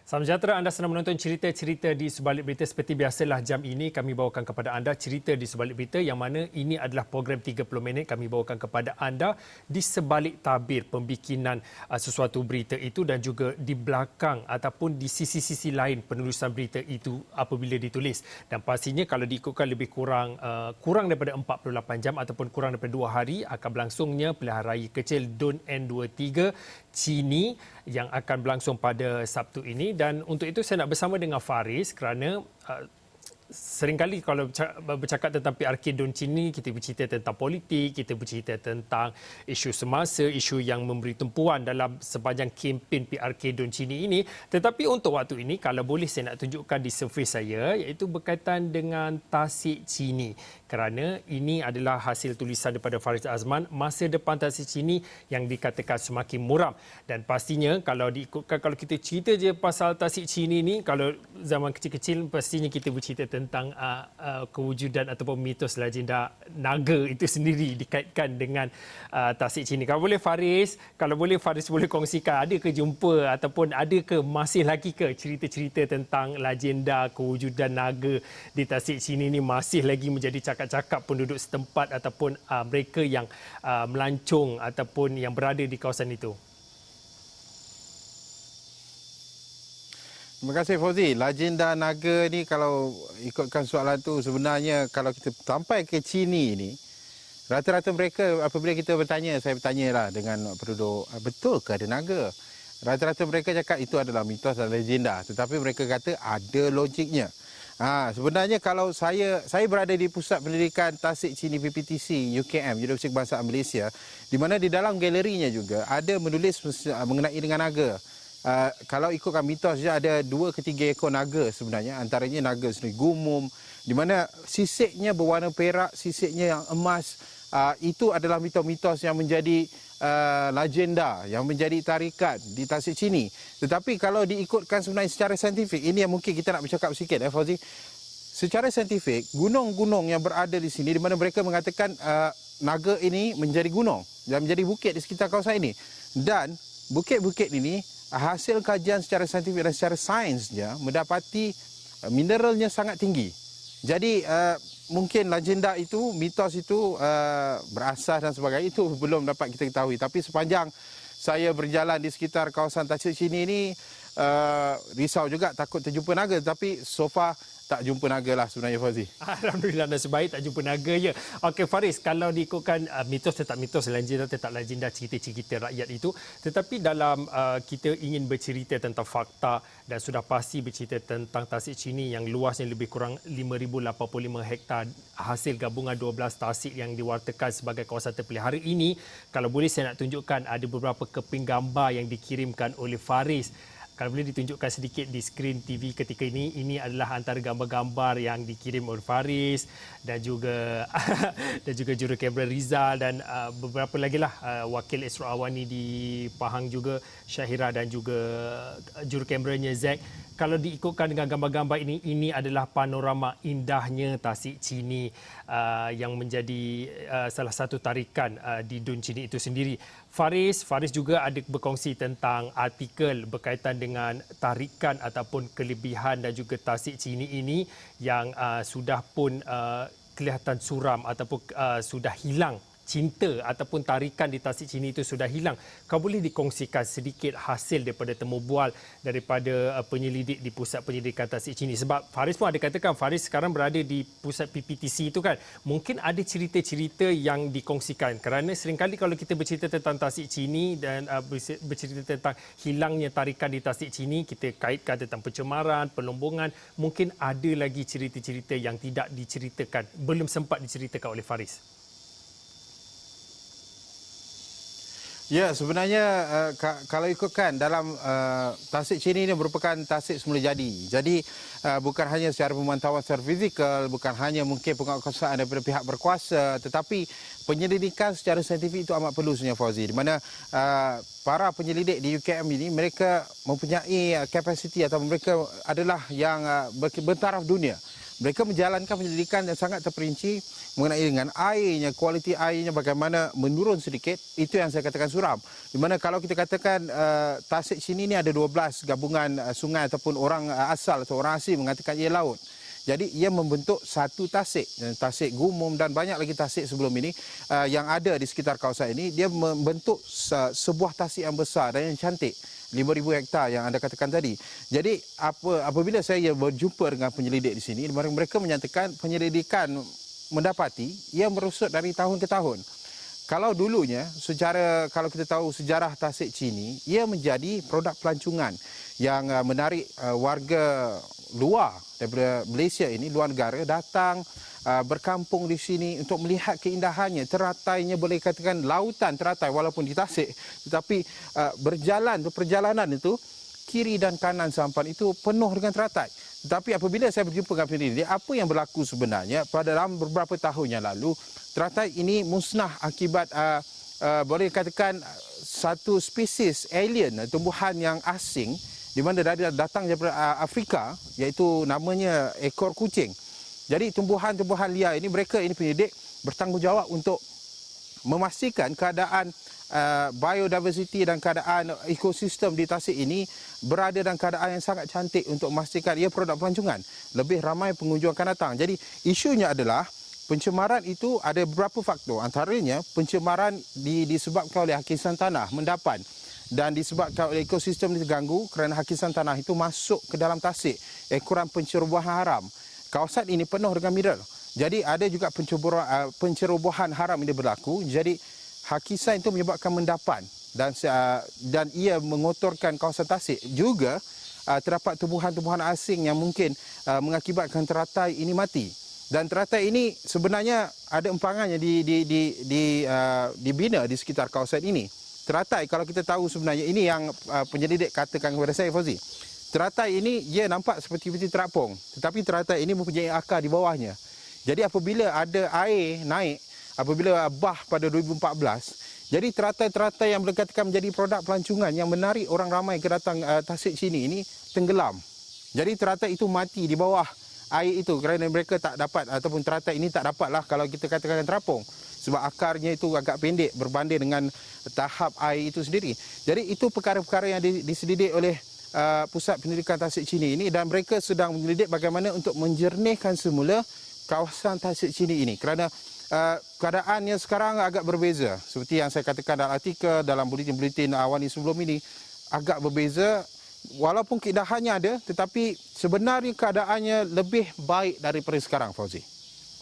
Salam sejahtera, anda sedang menonton cerita-cerita di sebalik berita. Seperti biasalah jam ini kami bawakan kepada anda cerita di sebalik berita yang mana ini adalah program 30 minit kami bawakan kepada anda di sebalik tabir pembikinan sesuatu berita itu dan juga di belakang ataupun di sisi-sisi lain penulisan berita itu apabila ditulis. Dan pastinya kalau diikutkan lebih kurang daripada 48 jam ataupun kurang daripada 2 hari akan berlangsungnya pilihan raya kecil DUN N23 Chini yang akan berlangsung pada Sabtu ini. Dan untuk itu saya nak bersama dengan Faris kerana seringkali kalau bercakap tentang PRK DUN Chini, kita bercerita tentang politik, kita bercerita tentang isu semasa, isu yang memberi tumpuan dalam sepanjang kempen PRK DUN Chini ini. Tetapi untuk waktu ini, kalau boleh saya nak tunjukkan di surface saya, iaitu berkaitan dengan Tasik Chini. Kerana ini adalah hasil tulisan daripada Faris Azman, masa depan Tasik Chini yang dikatakan semakin muram. Dan pastinya kalau diikutkan, kalau kita cerita je pasal Tasik Chini ni, kalau zaman kecil-kecil pastinya kita bercerita tentang kewujudan ataupun mitos legenda naga itu sendiri dikaitkan dengan Tasik Chini. Kalau boleh Faris boleh kongsikan, ada ke jumpa ataupun ada ke masih lagi ke cerita-cerita tentang legenda kewujudan naga di Tasik Chini ni masih lagi menjadi cakap-cakap penduduk setempat ataupun mereka yang melancong ataupun yang berada di kawasan itu? Terima kasih Fauzi. Legenda naga ni kalau ikutkan soalan tu, sebenarnya kalau kita sampai ke Chini ni, rata-rata mereka apabila kita bertanya, saya bertanyalah dengan penduduk, betul ke ada naga? Rata-rata mereka cakap itu adalah mitos dan legenda, tetapi mereka kata ada logiknya. Sebenarnya kalau saya berada di Pusat Pendidikan Tasik Chini PPTC UKM, Universiti Kebangsaan Malaysia, di mana di dalam galerinya juga ada menulis mengenai dengan naga. Kalau ikutkan mitos je ada 2 ke 3 ekor naga sebenarnya, antaranya naga sendiri gumum, di mana sisiknya berwarna perak, sisiknya yang emas. Itu adalah mitos-mitos yang menjadi legenda, yang menjadi tarikat di Tasik Chini. Tetapi kalau diikutkan sebenarnya secara saintifik, ini yang mungkin kita nak bercakap sikit Fauzi. Secara saintifik, gunung-gunung yang berada di sini, di mana mereka mengatakan naga ini menjadi gunung dan menjadi bukit di sekitar kawasan ini. Dan bukit-bukit ini, hasil kajian secara saintifik dan secara sainsnya mendapati mineralnya sangat tinggi. Jadi mungkin legenda itu, mitos itu berasas dan sebagainya, itu belum dapat kita ketahui. Tapi sepanjang saya berjalan di sekitar kawasan Tasik Chini ini, risau juga takut terjumpa naga. Tapi so far tak jumpa naga lah sebenarnya Fauzi. Alhamdulillah, nasib baik tak jumpa naga je. Okey Faris, kalau diikutkan mitos tetap mitos, legenda tetap legenda, cerita-cerita rakyat itu. Tetapi dalam kita ingin bercerita tentang fakta dan sudah pasti bercerita tentang Tasik Chini yang luasnya lebih kurang 5,085 hektar hasil gabungan 12 tasik yang diwartakan sebagai kawasan terpilih. Hari ini, kalau boleh saya nak tunjukkan ada beberapa keping gambar yang dikirimkan oleh Faris. Kalau boleh ditunjukkan sedikit di skrin TV ketika ini adalah antara gambar-gambar yang dikirim oleh Faris dan juga juru kamera Rizal dan beberapa lagi lah, wakil Esra Awani di Pahang juga, Syahira, dan juga juru kameranya Zack. Kalau diikutkan dengan gambar-gambar ini adalah panorama indahnya Tasik Chini yang menjadi salah satu tarikan di DUN Chini itu sendiri. Faris juga ada berkongsi tentang artikel berkaitan dengan tarikan ataupun kelebihan dan juga Tasik Chini ini yang sudah pun kelihatan suram ataupun sudah hilang. Cinta ataupun tarikan di Tasik Chini itu sudah hilang. Kau boleh dikongsikan sedikit hasil daripada temu bual daripada penyelidik di Pusat Pendidikan Tasik Chini? Sebab Faris pun ada katakan, Faris sekarang berada di Pusat PPTC itu kan. Mungkin ada cerita-cerita yang dikongsikan. Kerana seringkali kalau kita bercerita tentang Tasik Chini dan bercerita tentang hilangnya tarikan di Tasik Chini, kita kaitkan tentang pencemaran, pelombongan. Mungkin ada lagi cerita-cerita yang tidak diceritakan, belum sempat diceritakan oleh Faris. Ya, sebenarnya kalau ikutkan dalam Tasik Chini ini merupakan tasik semula jadi. Jadi bukan hanya secara pemantauan secara fizikal, bukan hanya mungkin penguasaan daripada pihak berkuasa, tetapi penyelidikan secara saintifik itu amat perlu sebenarnya Fauzi. Di mana para penyelidik di UKM ini mereka mempunyai kapasiti atau mereka adalah yang bertaraf dunia Mereka menjalankan penyelidikan yang sangat terperinci mengenai dengan airnya, kualiti airnya bagaimana menurun sedikit. Itu yang saya katakan suram. Di mana kalau kita katakan Tasik sini ni ada 12 gabungan sungai ataupun orang asal atau orang asing mengatakan ia laut. Jadi ia membentuk satu tasik, tasik Gumum dan banyak lagi tasik sebelum ini yang ada di sekitar kawasan ini. Dia membentuk sebuah tasik yang besar dan yang cantik, 5,000 hektar yang anda katakan tadi. Jadi apabila saya berjumpa dengan penyelidik di sini, mereka menyatakan penyelidikan mendapati ia merosot dari tahun ke tahun. Kalau dulunya, kalau kita tahu sejarah Tasik Chini, ia menjadi produk pelancongan yang menarik warga luar daripada Malaysia ini, luar negara, datang berkampung di sini untuk melihat keindahannya. Teratainya boleh katakan lautan teratai walaupun di Tasik. Tetapi perjalanan itu, kiri dan kanan sampan itu penuh dengan teratai. Tetapi apabila saya berjumpa dengan penyelidik, apa yang berlaku sebenarnya pada dalam beberapa tahun yang lalu, teratai ini musnah akibat boleh katakan satu spesies alien, tumbuhan yang asing di mana datang daripada Afrika, iaitu namanya ekor kucing. Jadi tumbuhan-tumbuhan liar ini, penyelidik bertanggungjawab untuk memastikan keadaan biodiversity dan keadaan ekosistem di Tasik ini berada dalam keadaan yang sangat cantik untuk memastikan ia produk pelancongan. Lebih ramai pengunjung akan datang. Jadi isunya adalah pencemaran itu ada beberapa faktor. Antaranya pencemaran disebabkan oleh hakisan tanah mendapan dan disebabkan oleh ekosistem terganggu kerana hakisan tanah itu masuk ke dalam Tasik. Ekoran pencerobohan haram. Kawasan ini penuh dengan mineral. Jadi ada juga pencerobohan haram ini berlaku. Jadi hakisan itu menyebabkan mendapan dan ia mengotorkan kawasan Tasik. Juga terdapat tumbuhan-tumbuhan asing yang mungkin mengakibatkan teratai ini mati. Dan teratai ini sebenarnya ada empangannya dibina di sekitar kawasan ini. Teratai, kalau kita tahu sebenarnya, ini yang penyelidik katakan kepada saya, Fauzi. Teratai ini dia nampak seperti terapung, tetapi teratai ini mempunyai akar di bawahnya. Jadi apabila ada air naik, apabila bah pada 2014, jadi teratai-teratai yang boleh katakan menjadi produk pelancongan yang menarik orang ramai ke datang Tasik sini ini tenggelam. Jadi teratai itu mati di bawah air itu kerana mereka tak dapat, ataupun teratai ini tak dapatlah kalau kita katakan terapung. Sebab akarnya itu agak pendek berbanding dengan tahap air itu sendiri. Jadi itu perkara-perkara yang diselidik oleh Pusat Penyelidikan Tasik Chini ini, dan mereka sedang menyelidik bagaimana untuk menjernihkan semula kawasan Tasik Chini ini. Kerana keadaannya sekarang agak berbeza. Seperti yang saya katakan dalam artikel, dalam buletin-buletin awani sebelum ini, agak berbeza. Walaupun keindahannya ada, tetapi sebenarnya keadaannya lebih baik daripada sekarang, Fauzi.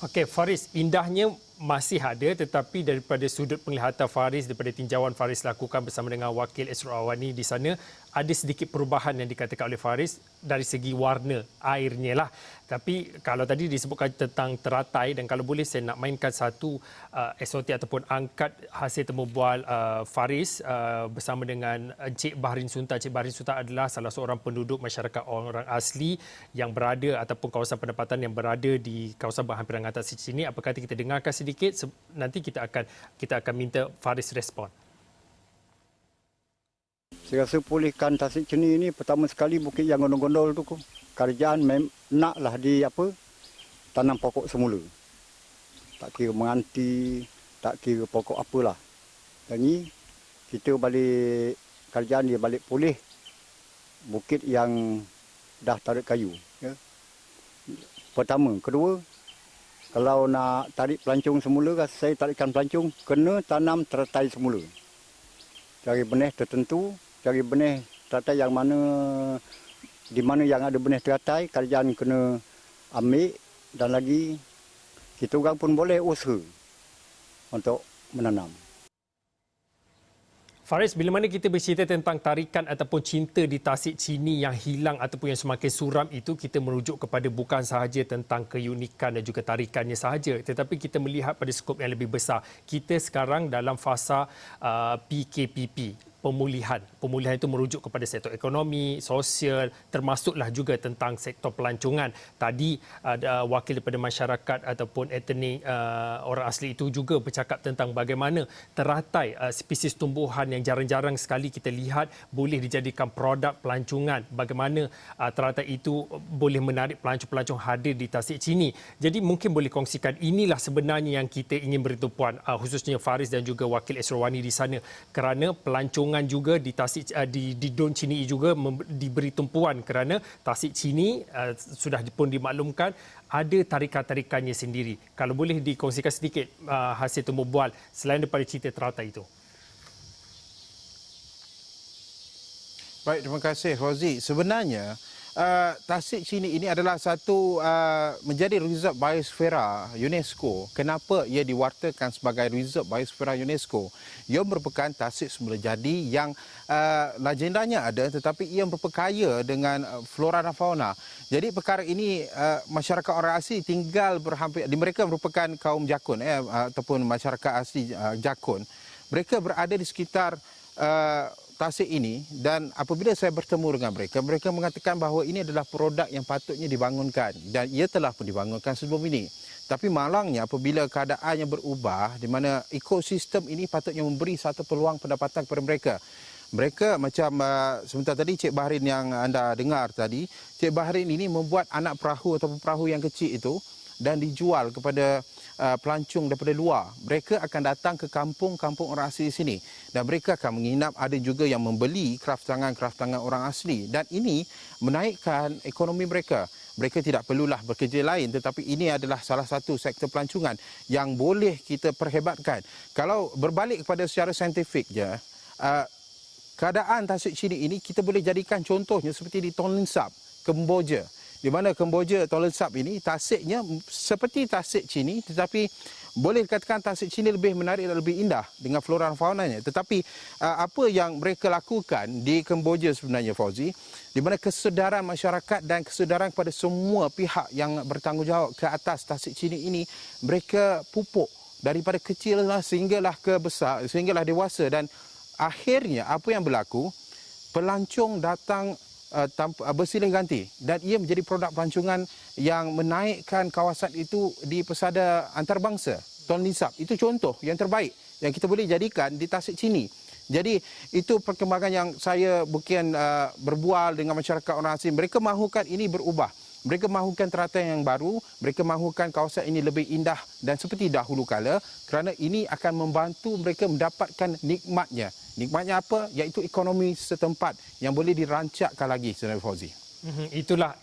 Okey, Faris, indahnya masih ada, tetapi daripada sudut penglihatan Faris, daripada tinjauan Faris lakukan bersama dengan Wakil Esrul Awani di sana, ada sedikit perubahan yang dikatakan oleh Faris dari segi warna airnya lah. Tapi kalau tadi disebutkan tentang teratai, dan kalau boleh saya nak mainkan satu SOT ataupun angkat hasil temubual Faris bersama dengan Encik Bahrin Sunta. Encik Bahrin Sunta adalah salah seorang penduduk masyarakat orang asli yang berada ataupun kawasan pendapatan yang berada di kawasan berhampiran atas sini. Apa kata kita dengarkan sedikit, nanti kita akan minta Faris respon. Saya rasa pulihkan Tasik Chini ini pertama sekali bukit yang gondol-gondol tu kerajaan naklah tanam pokok semula. Tak kira menganti, tak kira pokok apalah. Dan ni kita balik, kerajaan dia balik pulih bukit yang dah tarik kayu. Ya. Pertama. Kedua, kalau nak tarik pelancong semula, saya tarikkan pelancong, kena tanam teratai semula. Cari benih tertentu, cari benih teratai yang mana, di mana yang ada benih teratai, kerajaan kena ambil, dan lagi kita orang pun boleh usaha untuk menanam. Faris, bila mana kita bercerita tentang tarikan ataupun cinta di Tasik Chini yang hilang ataupun yang semakin suram itu, kita merujuk kepada bukan sahaja tentang keunikan dan juga tarikannya sahaja, tetapi kita melihat pada skop yang lebih besar. Kita sekarang dalam fasa PKPP. pemulihan. Pemulihan itu merujuk kepada sektor ekonomi, sosial, termasuklah juga tentang sektor pelancongan. Tadi ada wakil daripada masyarakat ataupun etnik orang asli itu juga bercakap tentang bagaimana teratai spesies tumbuhan yang jarang-jarang sekali kita lihat boleh dijadikan produk pelancongan. Bagaimana teratai itu boleh menarik pelancong-pelancong hadir di Tasik Chini. Jadi mungkin boleh kongsikan inilah sebenarnya yang kita ingin beri tumpuan, khususnya Faris dan juga wakil Esrawani di sana, kerana pelancongan juga di Tasik di Don Chini juga diberi tumpuan kerana Tasik Chini sudah pun dimaklumkan ada tarikan-tarikannya sendiri. Kalau boleh dikongsikan sedikit hasil temu bual selain daripada cerita teratai itu. Baik, terima kasih Fauzi. Sebenarnya Tasik Chini ini adalah satu menjadi reserve biosfera UNESCO. Kenapa ia diwartakan sebagai reserve biosfera UNESCO? Ia merupakan tasik semula jadi yang legendanya ada, tetapi ia berperkaya dengan flora dan fauna. Jadi perkara ini masyarakat orang asli tinggal berhampir, mereka merupakan kaum Jakun ataupun masyarakat asli Jakun. Mereka berada di sekitar tasik ini, dan apabila saya bertemu dengan mereka, mereka mengatakan bahawa ini adalah produk yang patutnya dibangunkan dan ia telah pun dibangunkan sebelum ini. Tapi malangnya apabila keadaannya berubah di mana ekosistem ini patutnya memberi satu peluang pendapatan kepada mereka. Mereka macam sebentar tadi Cik Bahrin yang anda dengar tadi, Cik Bahrin ini membuat anak perahu ataupun perahu yang kecil itu dan dijual kepada pelancong daripada luar. Mereka akan datang ke kampung-kampung orang asli di sini dan mereka akan menginap. Ada juga yang membeli kraftangan orang asli dan ini menaikkan ekonomi mereka. Mereka tidak perlulah bekerja lain, tetapi ini adalah salah satu sektor pelancongan yang boleh kita perhebatkan. Kalau berbalik kepada secara saintifik je, keadaan Tasik Chini ini kita boleh jadikan contohnya seperti di Tonle Sap, Kemboja. Di mana Kemboja, Tonle Sap ini tasiknya seperti Tasik Chini, tetapi boleh dikatakan Tasik Chini lebih menarik dan lebih indah dengan flora dan faunanya. Tetapi apa yang mereka lakukan di Kemboja sebenarnya, Fauzi, di mana kesedaran masyarakat dan kesedaran kepada semua pihak yang bertanggungjawab ke atas Tasik Chini ini, mereka pupuk daripada kecil sehinggalah ke besar, sehinggalah dewasa, dan akhirnya apa yang berlaku, pelancong datang bersilih ganti dan ia menjadi produk pelancongan yang menaikkan kawasan itu di pesada antarabangsa. Tonle Sap itu contoh yang terbaik yang kita boleh jadikan di Tasik Chini. Jadi itu perkembangan yang saya bukan berbual dengan masyarakat orang asing. Mereka mahukan ini berubah. Mereka mahukan teratai yang baru, mereka mahukan kawasan ini lebih indah dan seperti dahulu kala, kerana ini akan membantu mereka mendapatkan nikmatnya. Nikmatnya apa? Iaitu ekonomi setempat yang boleh dirancakkan lagi, Saudara Fauzi. Itulah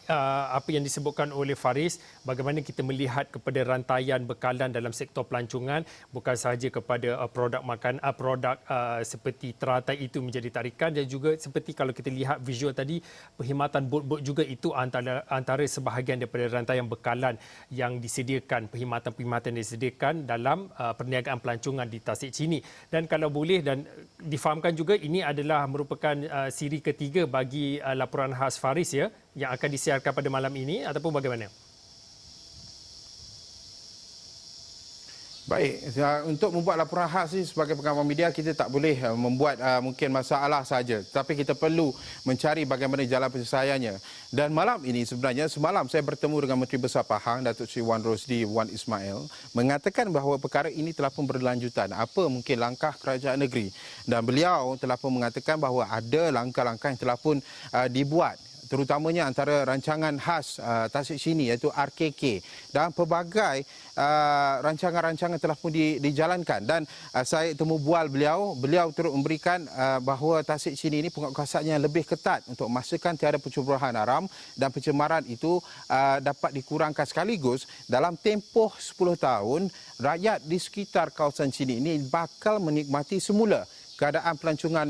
apa yang disebutkan oleh Faris, bagaimana kita melihat kepada rantaian bekalan dalam sektor pelancongan, bukan sahaja kepada produk makan, produk seperti teratai itu menjadi tarikan, dan juga seperti kalau kita lihat visual tadi, perkhidmatan bot-bot juga itu antara sebahagian daripada rantaian bekalan yang disediakan, perkhidmatan-perkhidmatan yang disediakan dalam perniagaan pelancongan di Tasik Chini. Dan kalau boleh dan difahamkan juga, ini adalah merupakan siri ketiga bagi laporan khas Faris ya, yang akan disiarkan pada malam ini ataupun bagaimana? Baik, untuk membuat laporan khas ini sebagai pengamal media, kita tak boleh membuat mungkin masalah saja, tapi kita perlu mencari bagaimana jalan penyelesaiannya. Dan malam ini sebenarnya, semalam saya bertemu dengan Menteri Besar Pahang, Datuk Seri Wan Rosli Wan Ismail, mengatakan bahawa perkara ini telah pun berlanjutan. Apa mungkin langkah kerajaan negeri? Dan beliau telah pun mengatakan bahawa ada langkah-langkah yang telah pun dibuat, terutamanya antara rancangan khas Tasik Chini iaitu RKK, dan pelbagai rancangan-rancangan telah pun dijalankan. Dan saya temu bual beliau turut memberikan bahawa Tasik Chini ini penguatkuasaannya lebih ketat untuk memastikan tiada pencemaran alam dan pencemaran itu dapat dikurangkan sekaligus dalam tempoh 10 tahun rakyat di sekitar kawasan Chini ini bakal menikmati semula keadaan pelancongan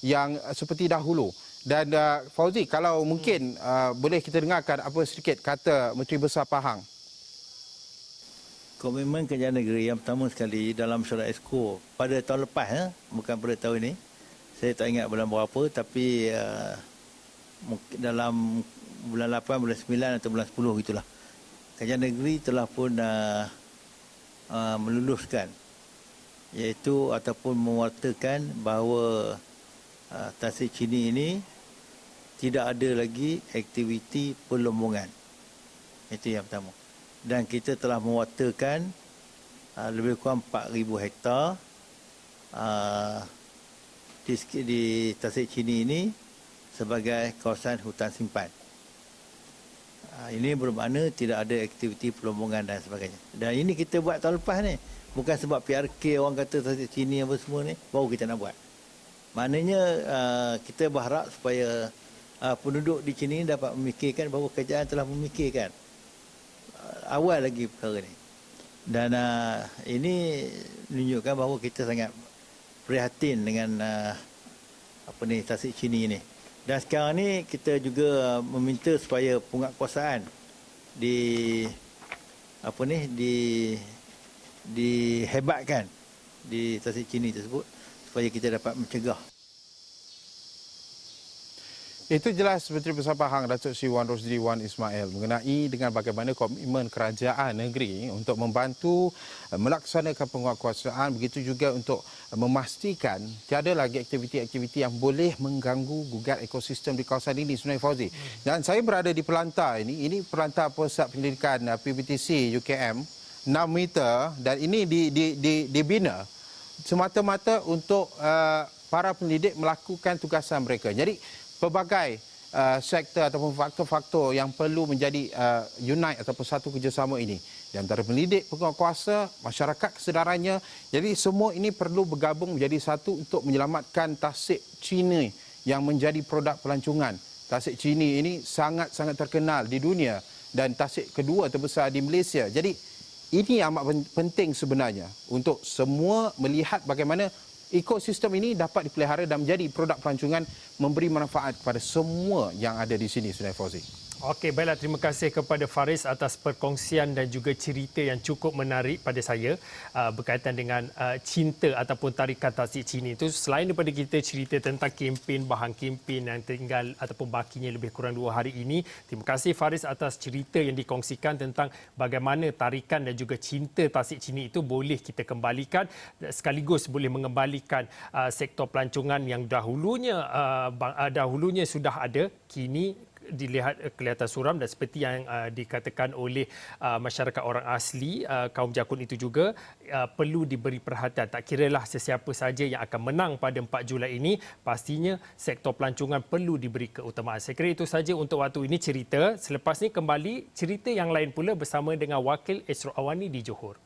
yang seperti dahulu. Dan Fauzi, kalau mungkin boleh kita dengarkan apa sedikit kata Menteri Besar Pahang. Komitmen kerajaan negeri yang pertama sekali dalam surat esko pada tahun lepas, bukan pada tahun ini. Saya tak ingat bulan berapa, tapi dalam bulan 8, bulan 9 atau bulan 10 gitulah. Kerajaan negeri telah pun meluluskan, iaitu ataupun mewartakan bahawa Tasik Chini ini tidak ada lagi aktiviti pelombongan. Itu yang pertama. Dan kita telah mewaterkan lebih kurang 4,000 hektar di Tasik Chini ini sebagai kawasan hutan simpan. Ini bermakna tidak ada aktiviti pelombongan dan sebagainya. Dan ini kita buat tahun lepas ni. Bukan sebab PRK orang kata Tasik Chini apa semua ni, baru kita nak buat. Maknanya kita berharap supaya penduduk di sini dapat memikirkan bahawa kerajaan telah memikirkan awal lagi perkara ni. Dan ini menunjukkan bahawa kita sangat prihatin dengan Tasik Chini ini. Dan sekarang ni kita juga meminta supaya penguatkuasaan dihebatkan di Tasik Chini tersebut supaya kita dapat mencegah. Itu jelas Menteri Bersama Hang Datuk Seri Wan Rosli Wan Ismail mengenai dengan bagaimana komitmen kerajaan negeri untuk membantu melaksanakan penguatkuasaan, begitu juga untuk memastikan tiada lagi aktiviti-aktiviti yang boleh mengganggu gugat ekosistem di kawasan ini, Sungai Fauzi. Dan saya berada di pelantar ini pelantar Pusat Pendidikan PBTC UKM 6 meter, dan ini dibina semata-mata untuk para pendidik melakukan tugasan mereka. Jadi pelbagai sektor ataupun faktor-faktor yang perlu menjadi unite ataupun satu kerjasama ini. Di antara pendidik, penguatkuasa, masyarakat kesedarannya. Jadi semua ini perlu bergabung menjadi satu untuk menyelamatkan Tasik Chini yang menjadi produk pelancongan. Tasik Chini ini sangat-sangat terkenal di dunia dan tasik kedua terbesar di Malaysia. Jadi ini amat penting sebenarnya untuk semua melihat bagaimana ekosistem ini dapat dipelihara dan menjadi produk pelancongan, memberi manfaat kepada semua yang ada di sini, Sungai Fauzi. Okey, baiklah, terima kasih kepada Faris atas perkongsian dan juga cerita yang cukup menarik pada saya berkaitan dengan cinta ataupun tarikan Tasik Chini itu. Selain daripada kita cerita tentang kempen, bahan kempen yang tinggal ataupun bakinya lebih kurang 2 hari ini, terima kasih Faris atas cerita yang dikongsikan tentang bagaimana tarikan dan juga cinta Tasik Chini itu boleh kita kembalikan, sekaligus boleh mengembalikan sektor pelancongan yang dahulunya sudah ada, kini dilihat kelihatan suram, dan seperti yang dikatakan oleh masyarakat orang asli kaum Jakun itu juga perlu diberi perhatian. Tak kiralah sesiapa saja yang akan menang pada 4 Julai ini, pastinya sektor pelancongan perlu diberi keutamaan. Saya kira itu saja untuk waktu ini cerita. Selepas ini kembali cerita yang lain pula bersama dengan Wakil Esro Awani di Johor.